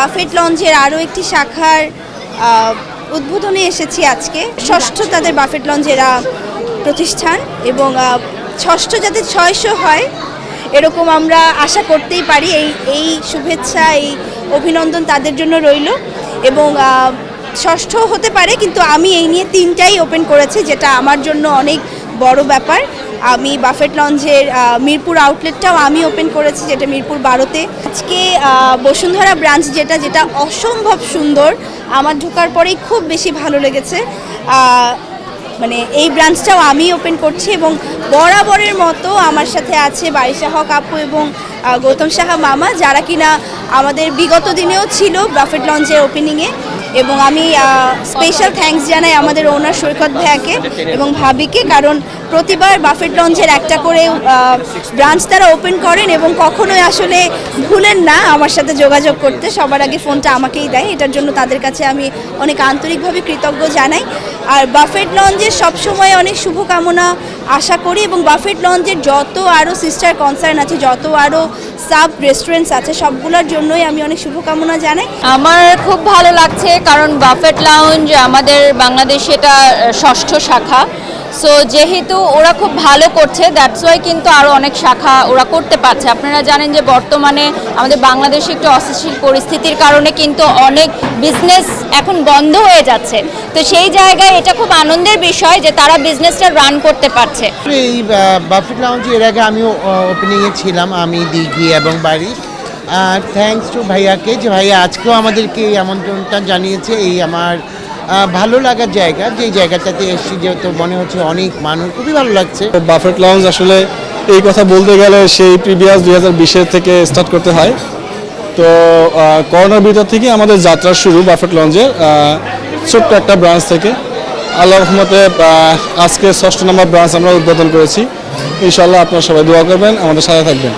Buffet লঞ্চের আরও একটি শাখার উদ্বোধনে এসেছি আজকে। ষষ্ঠ তাদের বাফেট লঞ্চ এরা প্রতিষ্ঠান, এবং ষষ্ঠ যাতে 600 হয় এরকম আমরা আশা করতেই পারি। এই শুভেচ্ছা, এই অভিনন্দন তাদের জন্য রইল। এবং ষষ্ঠ হতে পারে, কিন্তু আমি এই নিয়ে 3টাই ওপেন করেছি, যেটা আমার জন্য অনেক বড় ব্যাপার। আমি বাফেট লঞ্চের মিরপুর আউটলেটটাও আমি ওপেন করেছি, যেটা মিরপুর 12-তে। আজকে বসুন্ধরা ব্রাঞ্চ যেটা অসম্ভব সুন্দর, আমার ঢোকার পরেই খুব বেশি ভালো লেগেছে। মানে এই ব্রাঞ্চটাও আমি ওপেন করছি, এবং বরাবরের মতো আমার সাথে আছে বারিশা হক আপু এবং গৌতম সাহা মামা, যারা কিনা আমাদের বিগত দিনেও ছিল বাফেট লঞ্চের ওপেনিংয়ে। এবং আমি স্পেশাল থ্যাঙ্কস জানাই আমাদের ওনার সৈকত ভাইয়াকে এবং ভাবিকে, কারণ প্রতিবার বাফেট লঞ্চের একটা করে ব্রাঞ্চ তারা ওপেন করেন এবং কখনোই আসলে ভুলেন না আমার সাথে যোগাযোগ করতে। সবার আগে ফোনটা আমাকেই দেয়, এটার জন্য তাদের কাছে আমি অনেক আন্তরিকভাবে কৃতজ্ঞ জানাই। আর বাফেট লঞ্চের সবসময় অনেক শুভকামনা আশা করি, এবং বাফেট লঞ্চের যত আরও সিস্টার কনসার্ন আছে, যত আরও সাব রেস্টুরেন্টস আছে, সবগুলোর জন্যই আমি অনেক শুভকামনা জানাই। আমার খুব ভালো লাগছে, কারণ বাফেট লাউঞ্জ আমাদের বাংলাদেশে এটা ষষ্ঠ শাখা। সো যেহেতু ওরা খুব ভালো করছে, দ্যাটস ওয়াই কিন্তু আরও অনেক শাখা ওরা করতে পারছে। আপনারা জানেন যে বর্তমানে আমাদের বাংলাদেশে একটু অস্থিতিশীল পরিস্থিতির কারণে কিন্তু অনেক বিজনেস এখন বন্ধ হয়ে যাচ্ছে। তো সেই জায়গায় এটা খুব আনন্দের বিষয় যে তারা বিজনেসটা রান করতে পারছে। এই বাফেট লাউঞ্জ এর আগে আমিও ওপেনিংয়ে ছিলাম, আমি দিঘি এবং বারিশ। থ্যাঙ্কস টু ভাইয়াকে, যে ভাইয়া আজকেও আমাদেরকে এই আমন্ত্রণটা জানিয়েছে। এই আমার ভালো লাগার জায়গা, যে জায়গাটাতে এসেছি, যেহেতু মনে হচ্ছে অনেক মানুষ, খুবই ভালো লাগছে। বাফেট লাউঞ্জ আসলে এই কথা বলতে গেলে সেই প্রিভিয়াস 2020 থেকে স্টার্ট করতে হয়। তো করোনার ভিতর থেকে আমাদের যাত্রা শুরু বাফেট লঞ্চের ছোট্ট একটা ব্রাঞ্চ থেকে। আল্লাহর রহমতে আজকে 6ষ্ঠ নম্বর ব্রাঞ্চ আমরা উদ্বোধন করেছি। ইনশাআল্লাহ আপনারা সবাই দোয়া করবেন, আমাদের সাথে থাকবেন।